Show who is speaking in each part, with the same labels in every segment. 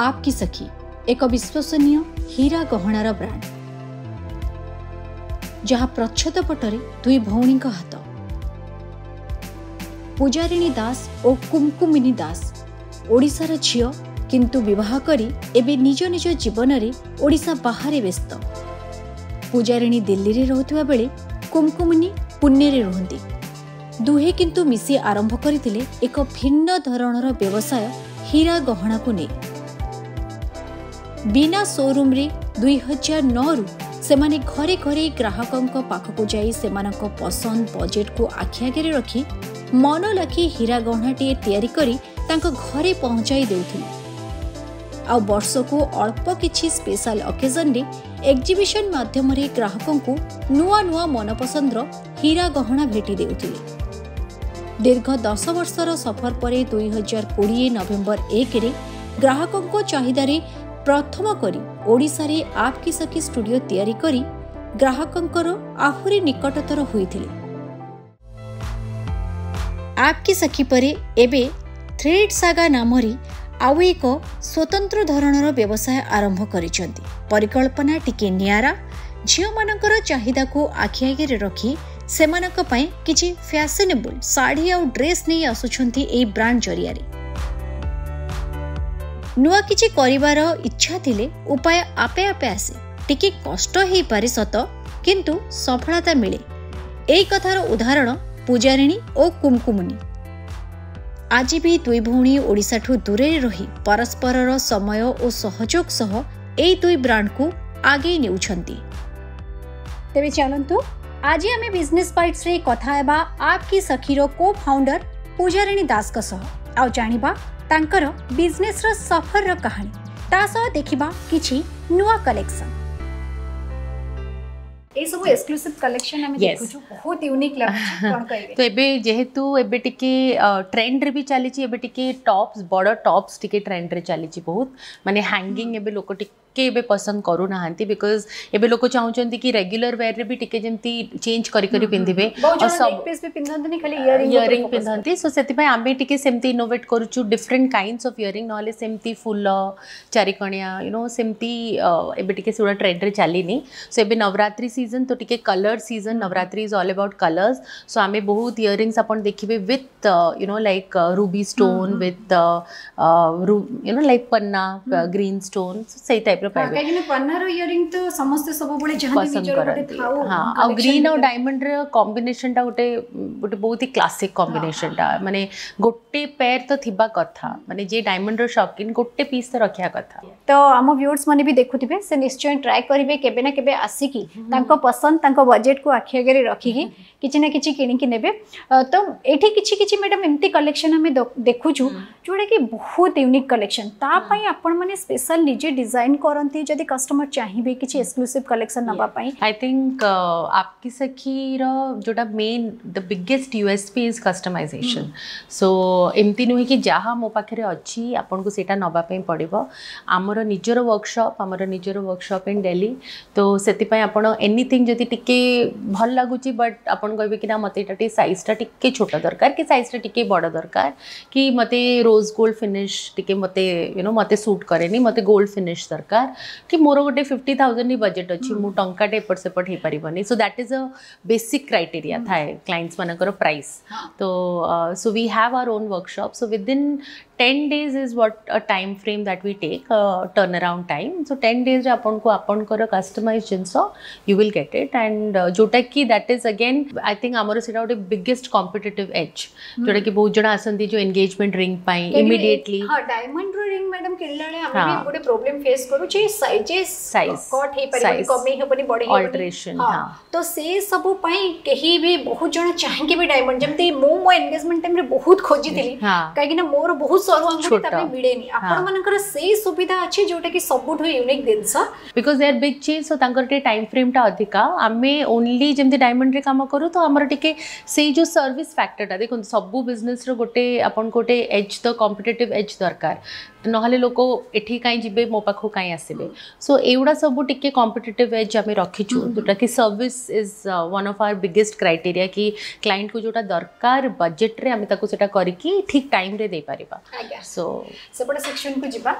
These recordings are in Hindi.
Speaker 1: आपकी सखी एक विश्वसनीय हीरा गहणार ब्रांड जहाँ प्रच्छद पटरे दुई भौणी हाथ पूजारिणी दास और कुमकुमिनी दास ओडिशार झियो किंतु विवाह करी एबे निज निज जीवन रे ओडिशा बाहर व्यस्त। पूजारिणी दिल्ली रे रहउतबा बेले कुमकुमिनी पुणे रे रहंती। दुहे किंतु मिसी आरंभ करथिले एक भिन्न धरणर व्यवसाय हीरा गहना को नै। बिना शोरूम रे 2009 रु सेमाने घरे घरे ग्राहकंक पाखकु जाई सेमानक पसंद बजेट को आखि आगे रखी मन लाखी हीरा गहनाटी तैयारी करी तांको घरे पहुंचाई देउथिले। आ वर्ष को अल्प किछि स्पेशल ओकेजन रे एग्जीबिशन माध्यम रे ग्राहकंकु नुआ नुआ मनपसंदर हीरा गहना भेटी देउथिले। दीर्घ 10 वर्षर सफर पर 2020 नवेम्बर 1 रे ग्राहकंक चाहिदा रे प्रथम करी ओडिशा रे आपकी सखी स्टूडियो तैयारी करी ग्राहकंकर आहुरी निकटतर होइथिले। आपकी सखी परे एबे थ्रेड सागा नामरी आउ एक स्वतंत्र धरणर व्यवसाय आरंभ करिसंती। परिकल्पना टिके नियारा झियो मानकर चाहिदा को आखि आगे रखी सेमानक पय किछि फैशनेबल साड़ी आ ड्रेस नै आसुछंती एई ब्रांड जरिया रे। नुआ किछि करिवार इच्छा थिले उपाय आपे आपे आसे। टिके कष्ट हेई पारे सत किंतु सफलता मिले। एई कथार उदाहरण पूजारिणी और कुमकुमिनी। आज भी दुई भौणी ओडिशा ठू दूरे रही परस्परर समय और सहयोग सह एई दुई ब्रांड को आगे नेउछंती। तेबे चलंतु आज आमे बिजनेस बाइट्स रे कथा हेबा आपकी सखीरो को फाउंडर पूजारिणी दास का सह आ जानिबा तांकर बिजनेस रो सफर रो कहानी ता सह देखिबा किछि नुआ कलेक्शन। ए सब एक्सक्लूसिव कलेक्शन हमें देखु छु बहुत यूनिक लागछ कोन कहबे।
Speaker 2: तो एबे जेहेतु एबे टिके ट्रेंड रे भी चली छि एबे टिके टॉप्स बड़ टॉप्स टिके ट्रेंड रे चली छि बहुत माने हैंगिंग एबे लोक टिके एबे पसंद करू नाहंती बिकॉज़ एबे लोक चाहउचंती कि रेगुलर वेयर रे भी टिके जेंती चेंज करी करी पिंधिबे
Speaker 1: और सब पीस भी पिंधंतनी खाली इयरिंग
Speaker 2: पिंधंती। सो सेति पय आमे टिके सेमती इनोवेट करू छु डिफरेंट काइंड्स ऑफ इयरिंग नले सेमती फुल चारिकणिया यू नो सेमती एबे टिके सुडा ट्रेंड रे चलीनी। सो एबे नवरात्रि सीजन तो टिके colour season Navratri is all about colours. So आमे बहुत इयरिंग्स अपन देखिबे with you know like ruby stone with you know like पन्ना ग्रीन स्टोन सही टाइप
Speaker 1: काहे पन्नार इयरिंग तो समस्त सब बळे जहां निजर गोटे थाउ।
Speaker 2: हां आ ग्रीन और डायमंड रे कॉम्बिनेशन टा गोटे बहुत ही क्लासिक कॉम्बिनेशन टा माने गोटे पेयर तो थिबा कथा माने जे डायमंड रो शौकीन गोटे पीस तो रखिया कथा।
Speaker 1: तो हम व्यूअर्स माने भी देखुथिबे से निश्चय ट्राई करिवे केबे ना केबे आसी की तांको पसंद तांको बजेट को आखि आगे रखी की किछि ना किछि किनि की नेबे। तो एठी किछि किछि मैडम एम्ति कलेक्शन हमें देखु छु जोडे की बहुत यूनिक कलेक्शन ता पई आपण माने स्पेशल निजे डिजाइन करंती जदी कस्टमर चाहिबे किछि एक्सक्लूसिव कलेक्शन नबा पई।
Speaker 2: आई थिंक आपकी सखी रो जोटा main the biggest USP is customisation. So एम्ति नुहे कि जहाँ मो पाखे अच्छी आपन को सेटा नबा पई पड़िबो। आमर निजर वर्कशॉप इन दिल्ली तो सेति पई आपण एनीथिंग जदी टिके भल लागुची बट आपण कहबे कि ना मते एटा साइज टा टिके छोटा दरकार कि साइज टा टिके बड़ दरकार कि मते रोज गोल्ड फिनिश टिके मते यू नो मते सूट करेनी मते गोल्ड फिनिश दरकार कि मोर गोटे 50,000 ही बजेट अच्छी मु टंकाटे एपट सेपट हो पारिबनी। So that is a basic criteria थाए क्लाइंट्स मानकर प्राइस। तो so we have our own workshop. So within 10 days is what a time frame that we take turnaround time. So 10 days अपन को अपन करो customized जिनसो you will get it and जोटा कि that is again I think आमर सेटा उटे biggest competitive edge जोटा कि बहुत जणा आसंती जो engagement ring पाई immediately।
Speaker 1: हां डायमंड रिंग मैडम किल्लाले हम भी गोटे प्रॉब्लम फेस करू छी साइज कट हे परिबनी कमी हेबनी बडी हेबनी
Speaker 2: अल्टरेशन। हां
Speaker 1: तो से सब पई केही भी बहुत जणा चाहे कि भी डायमंड जेमती मो एंगेजमेंट टाइम रे बहुत खोजी थिली काहे कि ना मोर बहुत सरो अंगुठी तापे मिलेनी आपण मानकर से सुविधा अछि जोटा कि सबुठो यूनिक दिनस
Speaker 2: because they are big change. So तांकर टे टाइम फ्रेम टा अधिका आमे ओनली जेमती डायमंड रे काम करू तो हमर टिके से जो सर्विस फैक्टर टा देखो सब बिजनेस रो गोटे अपन गोटे एज तो कॉम्पिटिटिव एज दरकार नहले लोक एठी कहीं जीवे मो पाखु कहीं आसबे सो एगुड़ा सब टिके कॉम्पिटिटिव एज आम रखीचु जोटा कि service is one of our biggest criteria कि क्लाइंट को जोटा दरकार बजेट रे आम ताको सेटा करिकी ठीक टाइम रे दे पारिबा सो
Speaker 1: सेपट सेक्शन को जिबा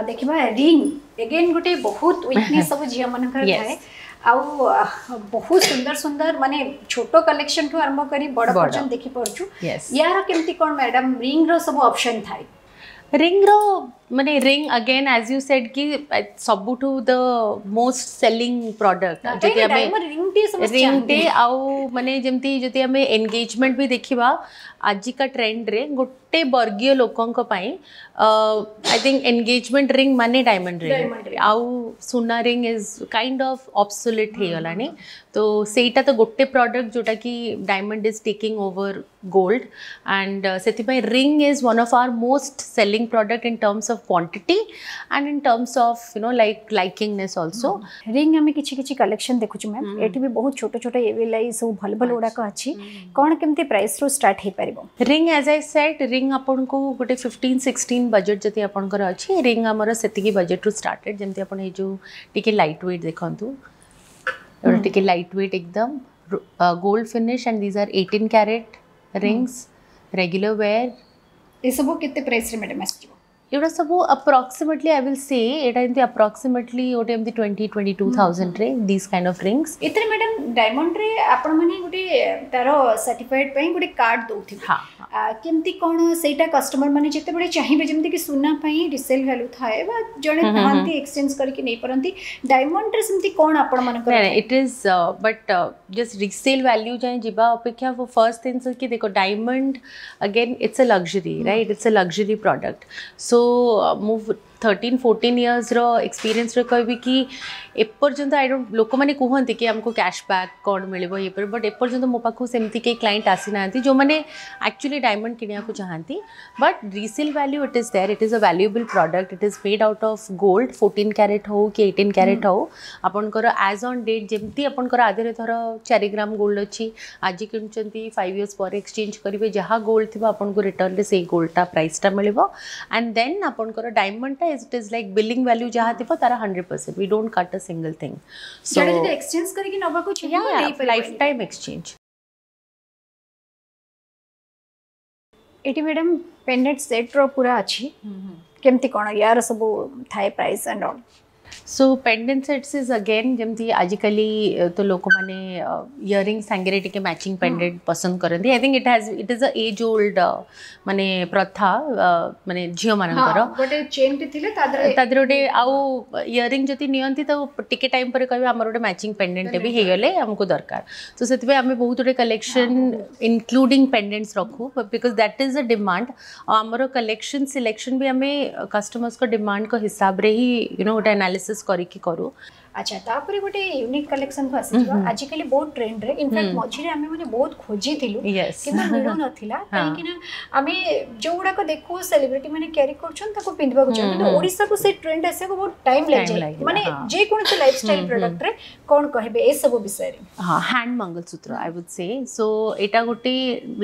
Speaker 1: देखिबा रिंग अगेन गोटे बहुत वीकनेस सब जिया मनकर थाए आउ बहुत सुंदर सुंदर माने छोटो कलेक्शन ठू आरंभ करी बड़ पर्यंत देखि परछु यार केमती कोन मैडम रिंग रो सब ऑप्शन थाए
Speaker 2: रिंग रो माने ring again as you said कि सबुठू द मोस्ट सेलिंग प्रोडक्ट जति हमें रिंग टे आउ माने जेमती जति हमें एंगेजमेंट भी देखिबा आजिका ट्रेंड रे गोटे वर्गीय लोकंक पई आई थिंक एंगेजमेंट रिंग माने डायमंड रिंग आउ सुना ring is kind of obsolete हे गलानी तो सेटा तो गोटे प्रोडक्ट जोटा कि diamond is taking over gold and सेति पई ring is one of our most selling product in terms of quantity and in terms of you know like likingness also
Speaker 1: ring हमें किछि किछि कलेक्शन देखुछु मैम एठी भी बहुत छोटो छोटो एवेलाई सब भल भल उडा का अछि कोन केमते प्राइस रो स्टार्ट हे परिबो
Speaker 2: ring as I said ring आपन को गोटे 15-16 बजेट जति आपन कर अछि रिंग हमर सेति की बजेट रो स्टार्टेड जेमते आपन हे जो टिके लाइट वेट देखंतु और टिके लाइट वेट एकदम gold finish and these are 18 carat rings regular wear
Speaker 1: ए सब केते प्राइस रे मैडम आछि
Speaker 2: एटा सब approximately I will say Etah इनते approximately ओटे एमती 20-22,000 रे दिस काइंड ऑफ रिंग्स
Speaker 1: इतरे मैडम डायमंड रे आपण माने गुटे तारो सर्टिफाइड पई गुटे कार्ड दोथि हां केमती कोन सेटा कस्टमर माने जते बडे चाहिबे जेमती कि सुना पई रिसेल वैल्यू थाए बा जणे थांती एक्सचेंज करके नै परंती डायमंड रे सेमती कोन आपण मन कर
Speaker 2: it is but just resale value जाय जिबा अपेक्षा वो फर्स्ट थिंग कि देखो diamond again it's a luxury right it's a luxury product so move 13-14 years रो एक्सपीरियंस रे कहबी कि एपर्यंत आई डोंट लोक माने कहंती कि हमको कैशबैक कोड मिलबो ये पर बट एपर्यंत मो पाखु सेमती के क्लाइंट आसी नांती जो माने एक्चुअली डायमंड किनिया को चाहंती but resale value it is there it is a valuable product it is made out of gold 14 carat हो कि 18 कैरेट हो आपन कर एज ऑन डेट जेमती आपन कर आधे थर 4 ग्राम गोल्ड अछि आज किनचंती 5 इयर्स पर एक्सचेंज करिवे जहा गोल्ड थिबा आपन को रिटर्न रे से गोल्डटा प्राइसटा मिलबो एंड देन आपन कर diamond it is like billing value jaha thibo tara 100% we don't cut a single thing
Speaker 1: so jade exchange kariki naba ko चाहिए
Speaker 2: lifetime exchange
Speaker 1: एटी मैडम पेंडेंट सेट रो पूरा अछि केमती कोन यार सब थाए price and all
Speaker 2: so pendant sets is again जमती आजिकली तो लोक माने इयरिंग सांगरे टिके मैचिंग पेंडेंट पसंद करंती I think it is a age old माने प्रथा माने झियो मानकर
Speaker 1: गोटे चेन ति थिले
Speaker 2: तादर गोटे आउ इयरिंग जति नियंती तो टिके टाइम पर कहबे हमर गोटे मैचिंग पेंडेंट भी हे गेले हमको दरकार तो सेति पे हमें बहुत गोटे कलेक्शन इंक्लूडिंग पेंडेंट्स रखू because that is a demand हमर कलेक्शन सिलेक्शन भी हमें कस्टमर्स को डिमांड को हिसाब रे ही यू नो गोटे एनालिसिस करिकी करू
Speaker 1: अच्छा तापरे गोटे यूनिक कलेक्शन को आसीबा आजिकली बहुत ट्रेंड रे इनफैक्ट मझिरे हमें माने बहुत खोजी थिलु किंतु मिलु नथिला काहे कि हमें जोगुडा को देखो सेलिब्रिटी माने कैरी करछन ताको पिंदबा को चाहन तो ओडिसा को से ट्रेंड आसे को बहुत टाइम लग जाय माने जे कोन से लाइफस्टाइल प्रोडक्ट रे कोन कहबे ए सब विषय रे
Speaker 2: हां हैंड मंगलसूत्र आई वुड से सो एटा गोटे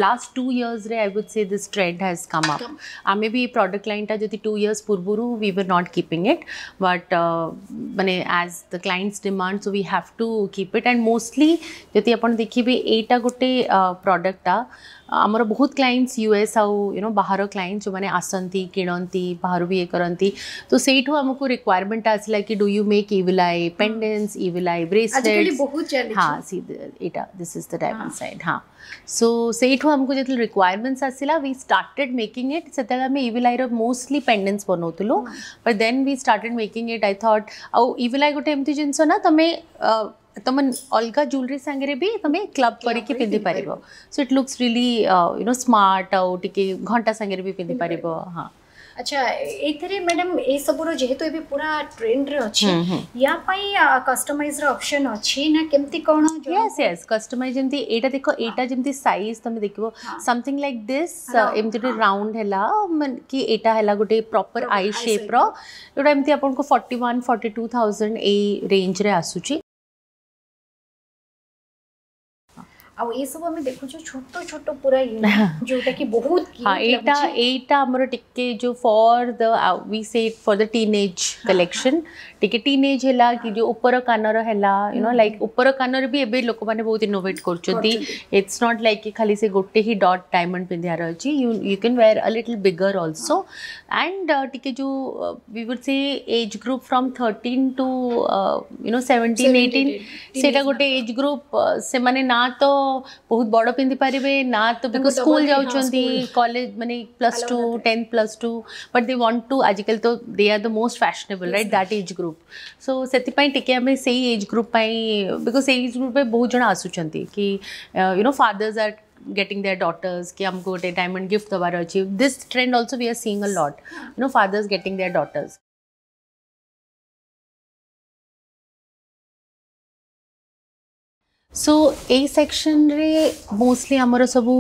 Speaker 2: लास्ट 2 इयर्स रे I would say this trend has come up हमें भी प्रोडक्ट लाइन ता जति 2 इयर्स पूर्वरु we were not keeping it but माने as the clients demand so we have to keep it and mostly जति अपन देखिबे एटा गोटे प्रोडक्ट ता आमर बहुत क्लाइंट्स यूएस आउ यू नो बाहर क्लाइंट्स जो माने आसंती किणंती बाहर भी ये करंती तो सेठो हमको रिक्वायरमेंट आसला कि do you make evil eye pendants evil eye bracelets
Speaker 1: बहुत चली
Speaker 2: हां सी एटा this is the diamond side हां सो सेठो हमको जति रिक्वायरमेंट्स आसला वी स्टार्टेड मेकिंग इट सेतला में इविल आई रो मोस्टली पेंडेंट्स बनोतलो but then we started making it I thought आउ इविल आई गोटे एमती जिंस ना तमे तुम अलग ज्वेलरी सांगे भी तुम्हें क्लब करके पिंधि पार so it looks really you know smart आउ टिके घंटा सांगे भी पिंधि पार हाँ
Speaker 1: अच्छा एथरे मैडम ए सब रो जेहेतु एबे पूरा ट्रेंड रे अछि या पई कस्टमाइज रो ऑप्शन अछि ना केमती कोन जो
Speaker 2: यस यस कस्टमाइज जेमती एटा देखो एटा जेमती साइज तुम देखिबो समथिंग लाइक दिस एमती राउंड हैला कि एटा हैला गोटे प्रॉपर आई शेप रो एटा एमती आपन को 41-42,000 ए रेंज रे आसुची
Speaker 1: आ ये सब हम देखु छोट छोट पूरा जोटा कि बहुत
Speaker 2: हाँ एटा हमर टिके जो for the we say for the teenage collection टिके टीनेज हैला कि जो ऊपर कानर हैला यू नो लाइक ऊपर कानर भी एबे लोक माने बहुत इनोवेट करछंती इट्स नॉट लाइक कि खाली से गोटे ही डॉट डायमंड पिंधार अछि you can wear a little bigger also and टिके जो we would say age group from 13 to you know 17 18 सेटा गोटे एज ग्रुप से माने ना तो बहुत बड़ पिंधि पारिबे ना तो बिकॉज स्कूल जाउछंती कॉलेज माने +2 10 +2 बट दे वांट टू आजकल तो they are the most fashionable right that age group so सेति पई टिके हमें सही एज ग्रुप पई बिकॉज एज ग्रुप पे बहुत जण आसुछंती कि you know fathers are getting their daughters कि हमको गोटे डायमंड गिफ्ट दबार अछि this trend also we are seeing a lot you know fathers getting their daughters so a section re mostly amara sabu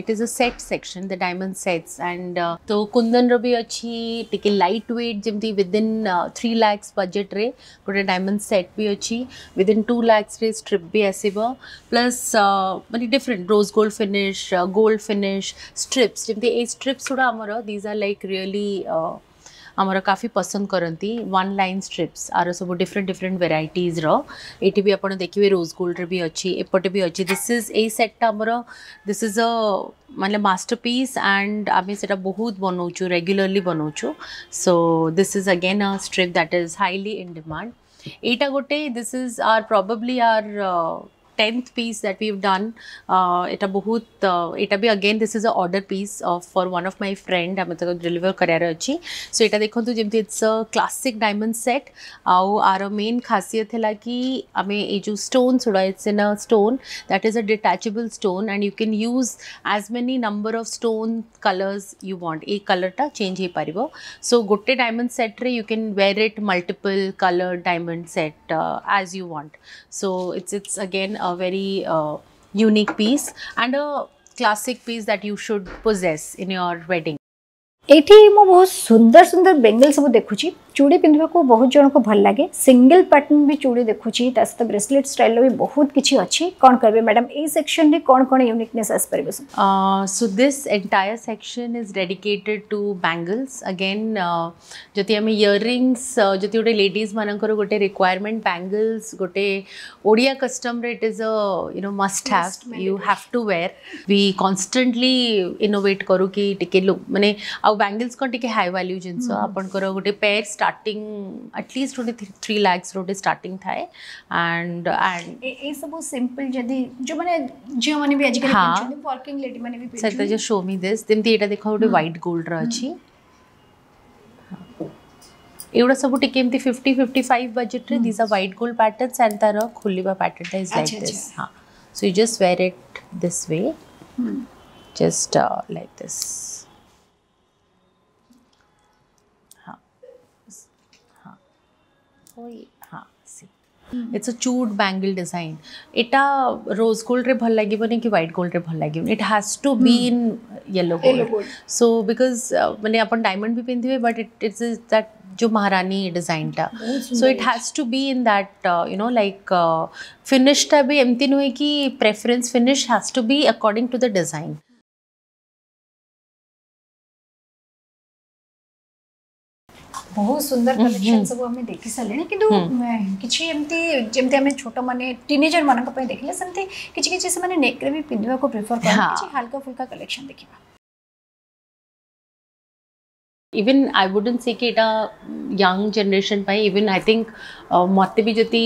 Speaker 2: it is a set section the diamond sets and to kundan ro bhi achi tike light weight jemti within 3 lakhs budget re gote diamond set bhi achi within 2 lakhs re strip bhi asiba plus many different rose gold finish gold finish strips jemti a strips uda amara these are like really आमर काफ़ी पसंद करती वन लाइन स्ट्रिप्स आर सब डिफरेंट डिफरेंट वेराइटीज ये भी आप देखिए रोज गोल्ड भी अच्छी एपटे भी अच्छी दिस इज ए सेट्टा आमर दिस इज अ मतलब मास्टरपीस एंड आम से बहुत बनाऊँ रेगुलरली बनाऊँ so this is again a strip that is highly in demand एटा गोटे this is our probably our 10th piece that we've done eta bahut eta bhi again this is a order piece of for one of my friend hame to deliver kariyar achi so eta dekhantu jemti it's a classic diamond set au our main khasiyat hela ki ame e jo stones uda it's in a stone that is a detachable stone and you can use as many number of stone colors you want e color ta change he paribo so gotte diamond set re you can wear it multiple colored diamond set as you want so it's again a very unique piece and a classic piece that you should possess in your wedding
Speaker 1: एठी मो बहुत सुंदर सुंदर बेंगल सब देखुची चूड़ी पिंधवा को बहुत जन को भल लागे सिंगल पैटर्न भी चूड़ी देखुची तस तो ब्रेसलेट स्टाइल भी बहुत किछि अछि कोन करबे मैडम ए सेक्शन रे कोन कोन यूनिकनेस आस परबे
Speaker 2: so this entire section is dedicated to bangles again जति हम इयररिंग्स जति गोटे लेडीज मानकर गोटे रिक्वायरमेंट बैंगल्स गोटे ओडिया कस्टम रे it is a you know must have you have to wear we constantly innovate करू कि टिके माने बैंगल्स को टिके हाई वैल्यू जिनस आपनकर गोटे पेयर स्टार्टिंग एटलीस्ट 3 lakhs रोटे स्टार्टिंग थाए एंड
Speaker 1: ए सब सिंपल जदी जो माने जे माने भी आजकल पिनछन वर्किंग लेडी माने भी पिनछन
Speaker 2: sir just show me this देमती एटा देखो गोटे व्हाइट गोल्ड रा अछि एवडा सब टिके एमती 50 55 बजट रे this are white gold patterns and तार खुलीबा पैटर्न इज लाइक दिस हां so you just wear it this way just like this हाँ सी इट्स अ चूड बैंगल डिजाइन एटा रोज गोल्ड रे भल लागिबनी कि व्हाइट गोल्ड रे भल लागिबनी it has to be in yellow gold so because माने अपन डायमंड भी पिंधिबे बट इट्स दैट जो महारानी डिजाइन टा so it has to be in that you know like finish टा भी एमती नुहे कि preference finish has to be according to the design
Speaker 1: बहुत सुंदर कलेक्शन सब हमें देखि साले किंतु किछि एमती जेमते हमें छोट माने टीनेजर मानक पय देखले संते किछि किछि से माने नेक रे भी पिंधवा को प्रेफर कर किछि हल्का फुल्का कलेक्शन देखिबा
Speaker 2: even I wouldn't say कि एटा young generation pi even I think मते भी जति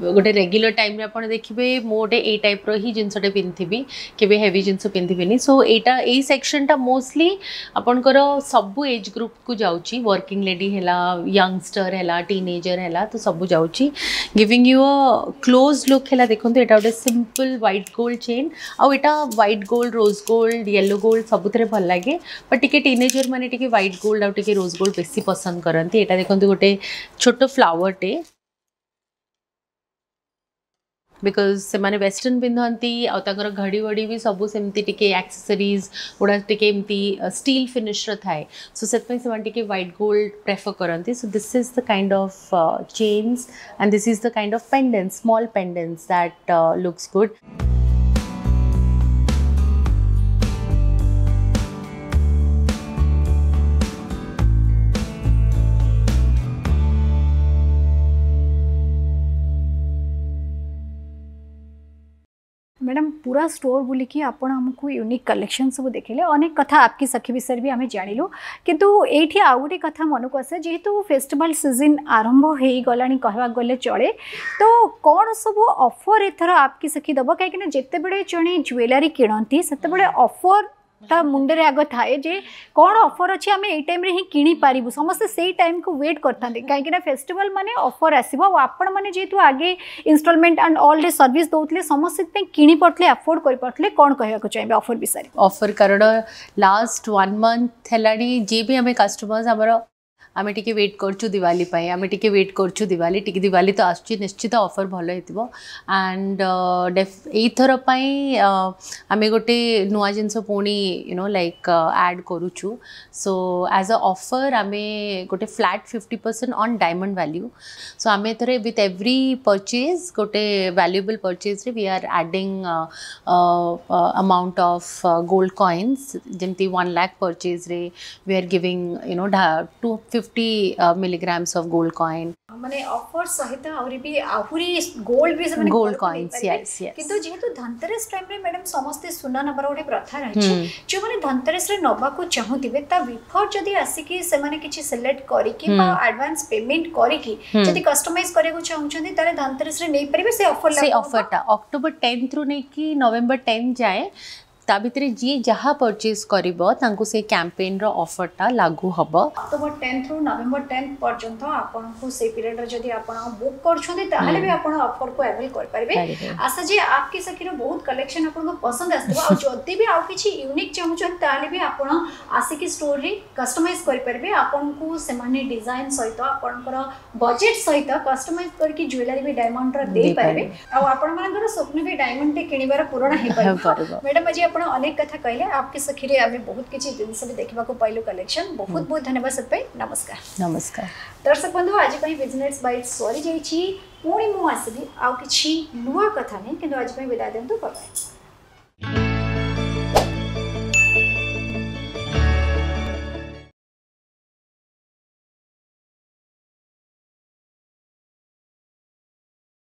Speaker 2: गोटे रेगुलर टाइम रे आपण देखिबे मोटे ए टाइप रो ही जिंसटे पिनथिबी केबे heavy jeans पिनथिबेनी so Etah A section टा मोस्टली आपनकर सब एज ग्रुप को जाउची वर्किंग लेडी हैला यंगस्टर हैला टीनेजर हैला तो सब जाउची giving you a close look हैला देखंतु एटा गोटे सिंपल व्हाइट गोल्ड चेन आ एटा white gold rose gold yellow gold सबुतरे भल लागे बट टिके टीनेजर माने टिके व्हाइट गोल्ड आ टिके रोज गोल्ड बेसी पसंद करंती एटा देखंतु गोटे छोटो फ्लावर टे बिकॉज से माने वेस्टर्न पिंधंती आ ताकर घड़ी वड़ी भी सब सेमती टिके एक्सेसरीज उडा टिके एमती स्टील फिनिश र थाए सो सेत पे से माने टिके व्हाइट गोल्ड प्रेफर करंती so this is the kind of chains and this is the kind of pendants small pendants that looks good
Speaker 1: madam पूरा स्टोर बुलिकी आपण हमको यूनिक कलेक्शन सब देखले अनेक कथा आपकी सखी विषय भी आम जानिलु किंतु एठी आ गोटे कथा मन को आसे जेहेतु फेस्टिवल सीजन आरंभ हो गलानी कहवा गले चले तो कौन सब ऑफर एथर आपकी सखी दब कहीं जिते बड़े जड़े ज्वेलरी किणती से ऑफर ता मुंडे आग थाए जे कौन ऑफर अच्छी आम ये टाइम ही किणी पारिबु समस्ते से टाइम को वेट करते कहीं फेस्टिवल माने ऑफर आसो आपण मैंने जेहेतु आगे installment and all the service दौले समस्ते किणी पड़ते अफोर्ड कर पारे कौन कहना चाहिए ऑफर विषय
Speaker 2: ऑफर कारण लास्ट 1 मंथ है जे भी आम कस्टमर्स आमर आम टे वेट करछु दिवाली आम टे वेट करछु दिवाली टी दिवाली तो आसुची निश्चित ऑफर भल हो एंड एथर आम गोटे नुआ जिनस पुणी लाइक ऐड करुछु सो एज अ ऑफर आम गोटे flat 50% on diamond value so आम एथर विथ एवरी परचेज गोटे वैल्यूएबल परचेज रे we are adding amount of gold coins जमती 1 लाख परचेज रे we are giving 250 milligrams of gold coin
Speaker 1: माने ऑफर सहित आहुरी भी आहुरी गोल्ड भी से
Speaker 2: गोल्ड कॉइन्स यस यस
Speaker 1: किंतु जेहेतु धनतेरस टाइम रे मैडम समस्त सुना नबर गोटे प्रथा रही जो माने धनतेरस रे नबा को चाहूतिबे ता बिफोर जदी आसिकी से माने किछि सिलेक्ट करी कि बा एडवांस पेमेंट करी कि जदी कस्टमाइज करे को चाहउछन्ती तारे धनतेरस रे नै परिबे से ऑफर
Speaker 2: टा अक्टोबर 10 रु नै कि नवंबर 10 जाए ता भितरे जी जहाँ परचेज करिबो तांको से कैंपेन रो ऑफर टा लागू हबो
Speaker 1: अक्टोबर 10 रु नवंबर 10 पर्यंत आपन को से पीरियड रे जदी आपन बुक करछोंती ताहले भी आपन ऑफर को अवेल कर परबे आशा जी आपकी सखीरो बहुत कलेक्शन आपन को पसंद आस्तबो आ जदी भी आ किछि यूनिक चाहउछन ताहले भी आपन आसी की स्टोर रे कस्टमाइज कर परबे आपन को से माने डिजाइन सहित आपनकर बजेट सहित कस्टमाइज करके ज्वेलरी भी डायमंड रो दे परबे आ आपन मानकर स्वप्न भी डायमंड टे किनिबार पूर्ण हे परबो मैडम जी आपण अनेक कथा कहले आपके सखी रे आमे बहुत किछि जिंस भी देखबा को पाइलो कलेक्शन बहुत बहुत धन्यवाद सब पे नमस्कार
Speaker 2: नमस्कार
Speaker 1: दर्शक बंधु आज पई बिजनेस बाइट सॉरी जाईछि पुणी मु आसीबी आ किछि नुवा कथा नै किंतु आज पई विदा देंतु बाय।